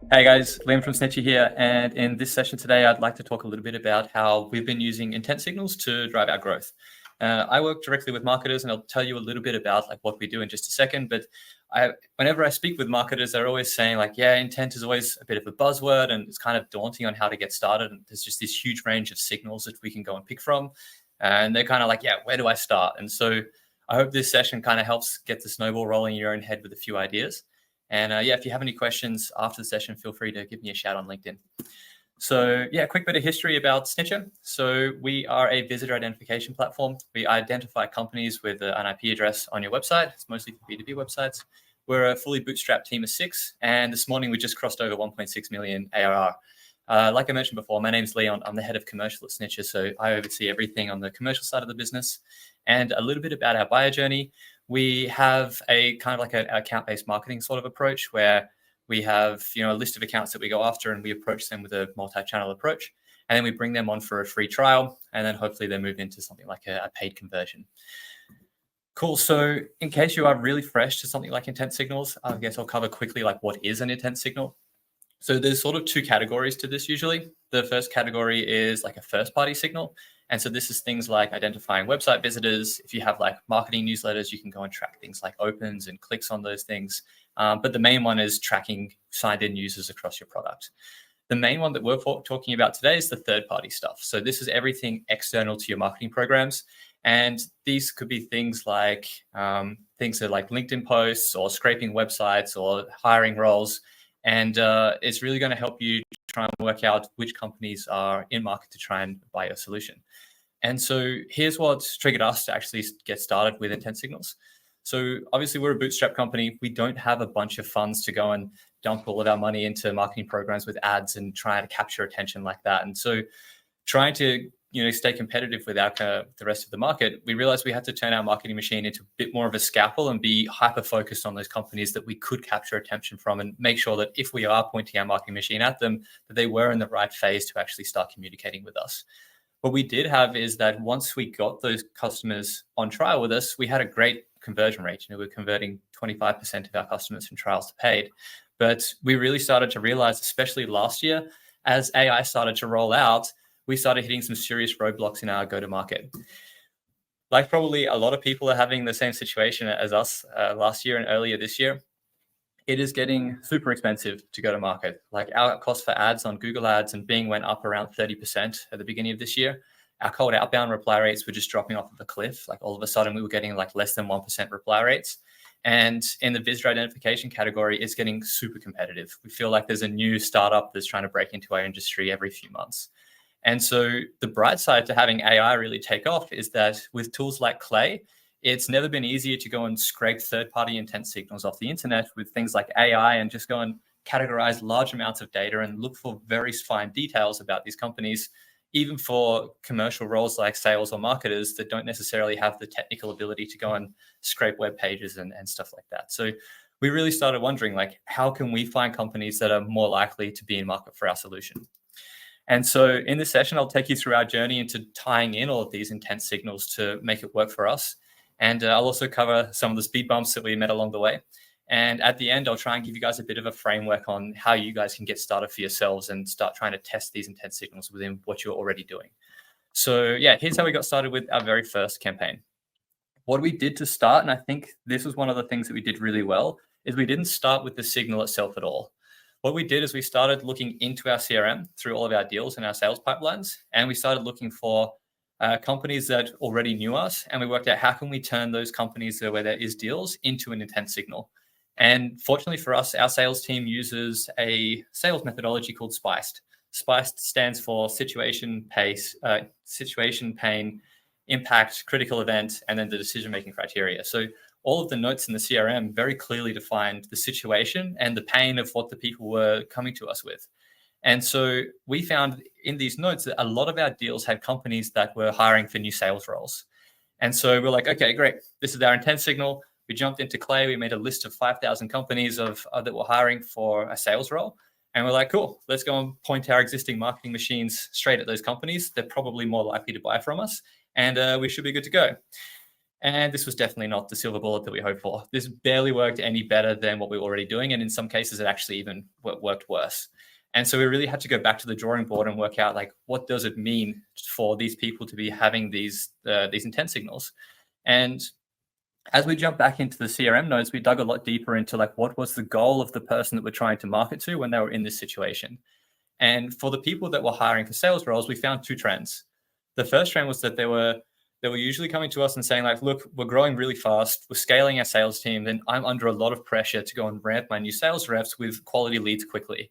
Hey guys, Liam from Snitchy here, and in this session today, I'd like to talk a little bit about how we've been using intent signals to drive our growth. I work directly with marketers, and I'll tell you a little bit about what we do in just a second. But whenever I speak with marketers, they're always saying yeah, intent is always a bit of a buzzword, and it's kind of daunting on how to get started. And there's just this huge range of signals that we can go and pick from, and they're kind of yeah, where do I start? And so I hope this session kind of helps get the snowball rolling in your own head with a few ideas. And yeah, if you have any questions after the session, feel free to give me a shout on LinkedIn. So yeah, a quick bit of history about Snitcher. So we are a visitor identification platform. We identify companies with an IP address on your website. It's mostly for B2B websites. We're a fully bootstrapped team of 6. And this morning we just crossed over 1.6 million ARR. Like I mentioned before, my name's Leon. I'm the head of commercial at Snitcher. So I oversee everything on the commercial side of the business. And a little bit about our buyer journey. We have a kind of an account-based marketing sort of approach where we have a list of accounts that we go after and we approach them with a multi-channel approach. And then we bring them on for a free trial. And then hopefully they move into something like a paid conversion. Cool. So in case you are really fresh to something like intent signals, I guess I'll cover quickly what is an intent signal. So there's sort of 2 categories to this usually. The first category is a first-party signal. And so this is things like identifying website visitors. If you have marketing newsletters, you can go and track things like opens and clicks on those things. But the main one is tracking signed-in users across your product. The main one that we're talking about today is the third-party stuff. So this is everything external to your marketing programs. And these could be things like LinkedIn posts or scraping websites or hiring roles. And it's really going to help you try and work out which companies are in market to try and buy your solution. And so here's what's triggered us to actually get started with intent signals. So obviously we're a bootstrap company. We don't have a bunch of funds to go and dump all of our money into marketing programs with ads and try to capture attention like that. And so trying to stay competitive with the rest of the market, we realized we had to turn our marketing machine into a bit more of a scalpel and be hyper focused on those companies that we could capture attention from and make sure that if we are pointing our marketing machine at them, that they were in the right phase to actually start communicating with us. What we did have is that once we got those customers on trial with us, we had a great conversion rate. We're converting 25% of our customers from trials to paid. But we really started to realize, especially last year, as AI started to roll out, we started hitting some serious roadblocks in our go-to-market. Like probably a lot of people are having the same situation as us last year and earlier this year. It is getting super expensive to go to market. Our cost for ads on Google Ads and Bing went up around 30% at the beginning of this year. Our cold outbound reply rates were just dropping off of a cliff. All of a sudden we were getting less than 1% reply rates. And in the visitor identification category, it's getting super competitive. We feel like there's a new startup that's trying to break into our industry every few months. And so the bright side to having AI really take off is that with tools like Clay, it's never been easier to go and scrape third-party intent signals off the internet with things like AI and just go and categorize large amounts of data and look for very fine details about these companies, even for commercial roles like sales or marketers that don't necessarily have the technical ability to go and scrape web pages and stuff like that. So we really started wondering, how can we find companies that are more likely to be in market for our solution? And so in this session, I'll take you through our journey into tying in all of these intent signals to make it work for us. And I'll also cover some of the speed bumps that we met along the way. And at the end, I'll try and give you guys a bit of a framework on how you guys can get started for yourselves and start trying to test these intent signals within what you're already doing. So yeah, here's how we got started with our very first campaign. What we did to start, and I think this was one of the things that we did really well, is we didn't start with the signal itself at all. What we did is we started looking into our CRM through all of our deals and our sales pipelines, and we started looking for companies that already knew us, and we worked out how can we turn those companies where there is deals into an intent signal. And fortunately for us, our sales team uses a sales methodology called SPICED. SPICED stands for situation, pain, impact, critical event, and then the decision-making criteria. So all of the notes in the CRM very clearly defined the situation and the pain of what the people were coming to us with. And so we found in these notes that a lot of our deals had companies that were hiring for new sales roles. And so we're like, okay, great. This is our intent signal. We jumped into Clay. We made a list of 5,000 companies that were hiring for a sales role. And we're like, cool, let's go and point our existing marketing machines straight at those companies. They're probably more likely to buy from us. And we should be good to go. And this was definitely not the silver bullet that we hoped for. This barely worked any better than what we were already doing. And in some cases, it actually even worked worse. And so we really had to go back to the drawing board and work out, like, what does it mean for these people to be having these intent signals? And as we jump back into the CRM nodes, we dug a lot deeper into, like, what was the goal of the person that we're trying to market to when they were in this situation. And for the people that were hiring for sales roles, we found two trends. The first trend was that they were usually coming to us and saying, like, look, we're growing really fast, we're scaling our sales team, then I'm under a lot of pressure to go and ramp my new sales reps with quality leads quickly.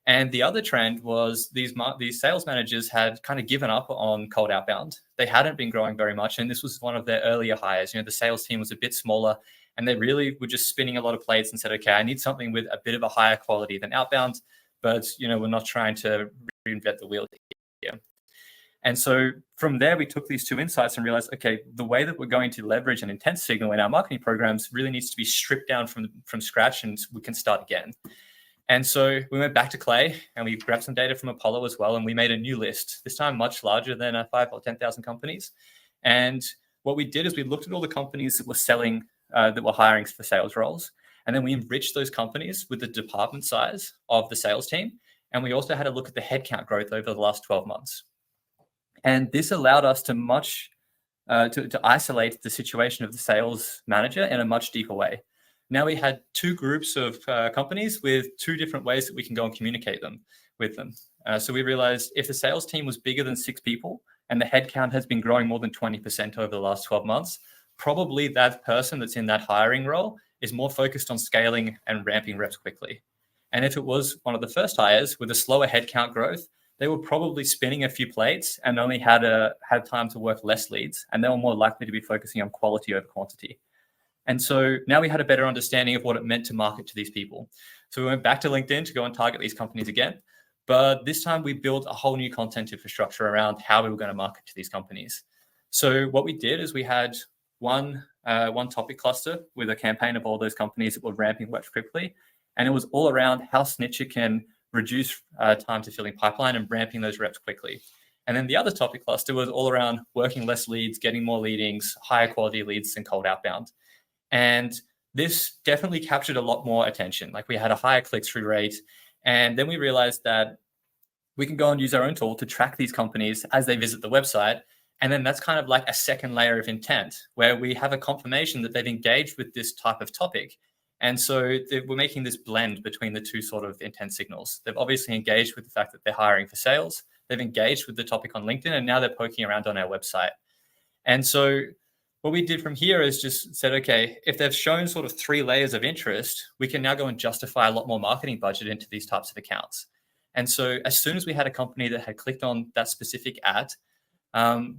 And the other trend was these sales managers had kind of given up on cold outbound. They hadn't been growing very much, and this was one of their earlier hires. The sales team was a bit smaller, and they really were just spinning a lot of plates and said, okay, I need something with a bit of a higher quality than outbound, but we're not trying to reinvent the wheel here. And so from there, we took these two insights and realized, okay, the way that we're going to leverage an intent signal in our marketing programs really needs to be stripped down from scratch, and we can start again. And so we went back to Clay and we grabbed some data from Apollo as well. And we made a new list, this time much larger than 5,000 or 10,000 companies. And what we did is we looked at all the companies that were selling, that were hiring for sales roles. And then we enriched those companies with the department size of the sales team. And we also had a look at the headcount growth over the last 12 months. And this allowed us to to isolate the situation of the sales manager in a much deeper way. Now we had two groups of companies with two different ways that we can go and communicate with them. So we realized if the sales team was bigger than 6 people and the headcount has been growing more than 20% over the last 12 months, probably that person that's in that hiring role is more focused on scaling and ramping reps quickly. And if it was one of the first hires with a slower headcount growth, they were probably spinning a few plates and only had time to work less leads, and they were more likely to be focusing on quality over quantity. And so now we had a better understanding of what it meant to market to these people. So we went back to LinkedIn to go and target these companies again. But this time we built a whole new content infrastructure around how we were going to market to these companies. So what we did is we had one topic cluster with a campaign of all those companies that were ramping much quickly. And it was all around how Snitcher can reduce time to filling pipeline and ramping those reps quickly. And then the other topic cluster was all around working less leads, getting more leadings, higher quality leads than cold outbound. And this definitely captured a lot more attention. Like, we had a higher click-through rate. And then we realized that we can go and use our own tool to track these companies as they visit the website. And then that's kind of like a second layer of intent where we have a confirmation that they've engaged with this type of topic. And so we're making this blend between the two sort of intent signals. They've obviously engaged with the fact that they're hiring for sales. They've engaged with the topic on LinkedIn, and now they're poking around on our website. And so what we did from here is just said, okay, if they've shown sort of 3 layers of interest, we can now go and justify a lot more marketing budget into these types of accounts. And so as soon as we had a company that had clicked on that specific ad,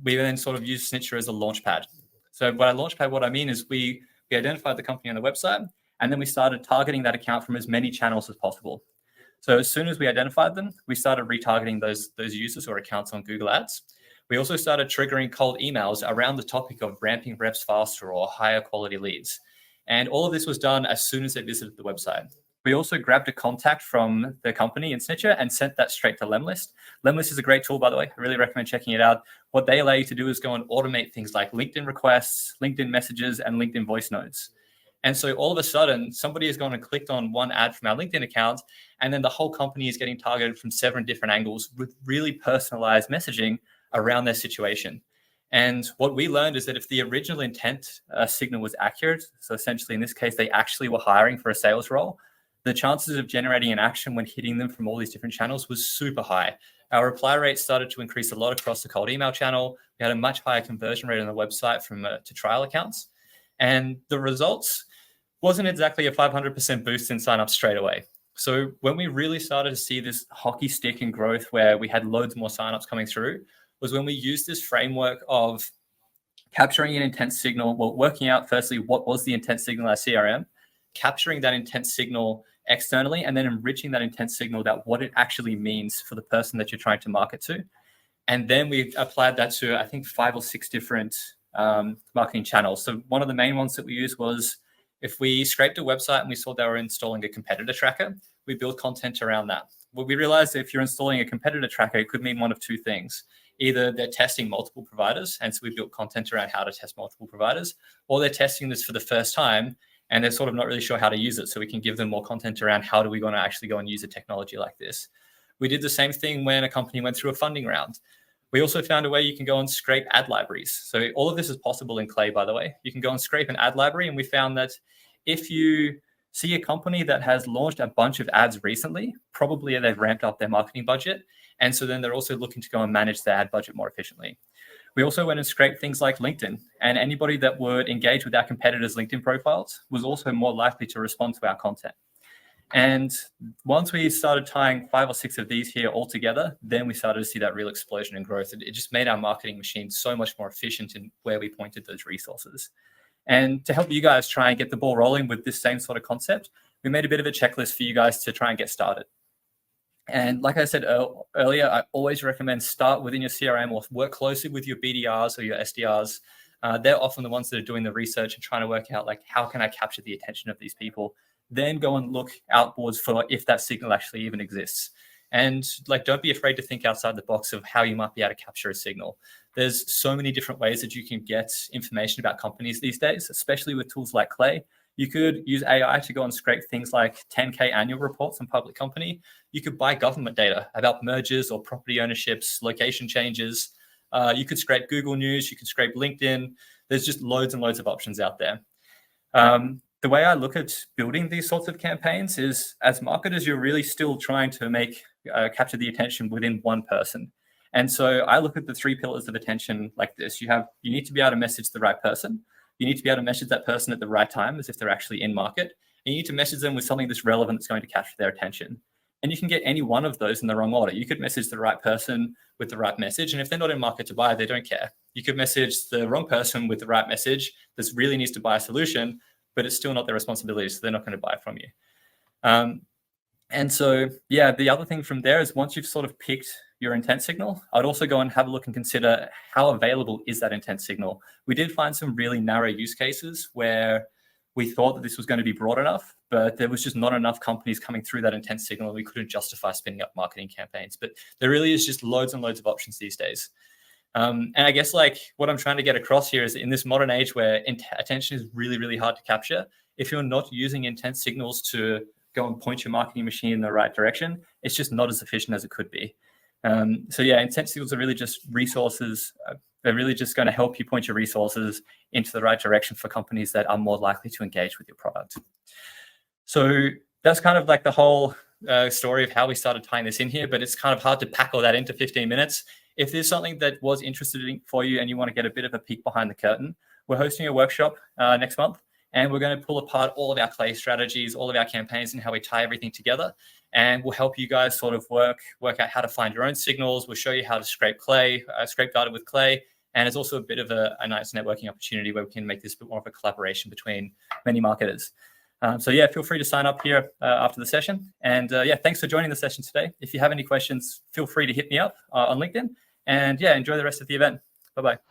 we then sort of used Snitcher as a launchpad. So by launchpad, what I mean is we identified the company on the website, and then we started targeting that account from as many channels as possible. So as soon as we identified them, we started retargeting those users or accounts on Google Ads. We also started triggering cold emails around the topic of ramping reps faster or higher quality leads. And all of this was done as soon as they visited the website. We also grabbed a contact from the company in Snitcher and sent that straight to Lemlist. Lemlist is a great tool, by the way. I really recommend checking it out. What they allow you to do is go and automate things like LinkedIn requests, LinkedIn messages, and LinkedIn voice notes. And so all of a sudden, somebody has gone and clicked on one ad from our LinkedIn account, and then the whole company is getting targeted from 7 different angles with really personalized messaging around their situation. And what we learned is that if the original intent signal was accurate, so essentially in this case, they actually were hiring for a sales role, the chances of generating an action when hitting them from all these different channels was super high. Our reply rate started to increase a lot across the cold email channel. We had a much higher conversion rate on the website to trial accounts. And the results wasn't exactly a 500% boost in signups straight away. So when we really started to see this hockey stick in growth where we had loads more signups coming through, was when we used this framework of capturing an intent signal, well, working out firstly what was the intent signal in our CRM, capturing that intent signal externally, and then enriching that intent signal about what it actually means for the person that you're trying to market to. And then we applied that to, I think, 5 or 6 different marketing channels. So one of the main ones that we used was if we scraped a website and we saw they were installing a competitor tracker, we built content around that. Well, we realized that if you're installing a competitor tracker, it could mean one of 2 things. either they're testing multiple providers, and so we built content around how to test multiple providers, or they're testing this for the first time and they're sort of not really sure how to use it. So we can give them more content around how do we want to actually go and use a technology like this. We did the same thing when a company went through a funding round. We also found a way you can go and scrape ad libraries. So all of this is possible in Clay, by the way. You can go and scrape an ad library, and we found that if you see a company that has launched a bunch of ads recently, probably they've ramped up their marketing budget. And so then they're also looking to go and manage their ad budget more efficiently. We also went and scraped things like LinkedIn, and anybody that would engage with our competitors' LinkedIn profiles was also more likely to respond to our content. And once we started tying 5 or 6 of these here all together, then we started to see that real explosion in growth. It just made our marketing machine so much more efficient in where we pointed those resources. And to help you guys try and get the ball rolling with this same sort of concept, we made a bit of a checklist for you guys to try and get started. And like I said earlier, I always recommend start within your CRM or work closely with your BDRs or your SDRs. They're often the ones that are doing the research and trying to work out, like, how can I capture the attention of these people? Then go and look outboards for if that signal actually even exists. And like, don't be afraid to think outside the box of how you might be able to capture a signal. There's so many different ways that you can get information about companies these days, especially with tools like Clay. You could use AI to go and scrape things like 10K annual reports on public company. You could buy government data about mergers or property ownerships, location changes. You could scrape Google News. You could scrape LinkedIn. There's just loads and loads of options out there. The way I look at building these sorts of campaigns is, as marketers, you're really still trying to capture the attention within one person. And so I look at the 3 pillars of attention like this. You need to be able to message the right person. You need to be able to message that person at the right time, as if they're actually in market. And you need to message them with something that's relevant that's going to capture their attention. And you can get any one of those in the wrong order. You could message the right person with the right message, and if they're not in market to buy, they don't care. You could message the wrong person with the right message that really needs to buy a solution, but it's still not their responsibility, so they're not going to buy from you. And so, yeah, the other thing from there is, once you've sort of picked your intent signal, I'd also go and have a look and consider how available is that intent signal. We did find some really narrow use cases where we thought that this was going to be broad enough, but there was just not enough companies coming through that intent signal, and we couldn't justify spinning up marketing campaigns. But there really is just loads and loads of options these days. And I guess, like, what I'm trying to get across here is, in this modern age where attention is really, really hard to capture, if you're not using intent signals to go and point your marketing machine in the right direction, it's just not as efficient as it could be. So yeah, intent signals are really just resources. They're really just going to help you point your resources into the right direction for companies that are more likely to engage with your product. So that's kind of like the whole story of how we started tying this in here, but it's kind of hard to pack all that into 15 minutes. If there's something that was interesting for you and you want to get a bit of a peek behind the curtain, we're hosting a workshop next month, and we're going to pull apart all of our Clay strategies, all of our campaigns, and how we tie everything together. And we'll help you guys sort of work out how to find your own signals. We'll show you how to scrape data with Clay. And it's also a bit of a nice networking opportunity where we can make this a bit more of a collaboration between many marketers. So yeah, feel free to sign up here after the session. And yeah, thanks for joining the session today. If you have any questions, feel free to hit me up on LinkedIn. And yeah, enjoy the rest of the event. Bye-bye.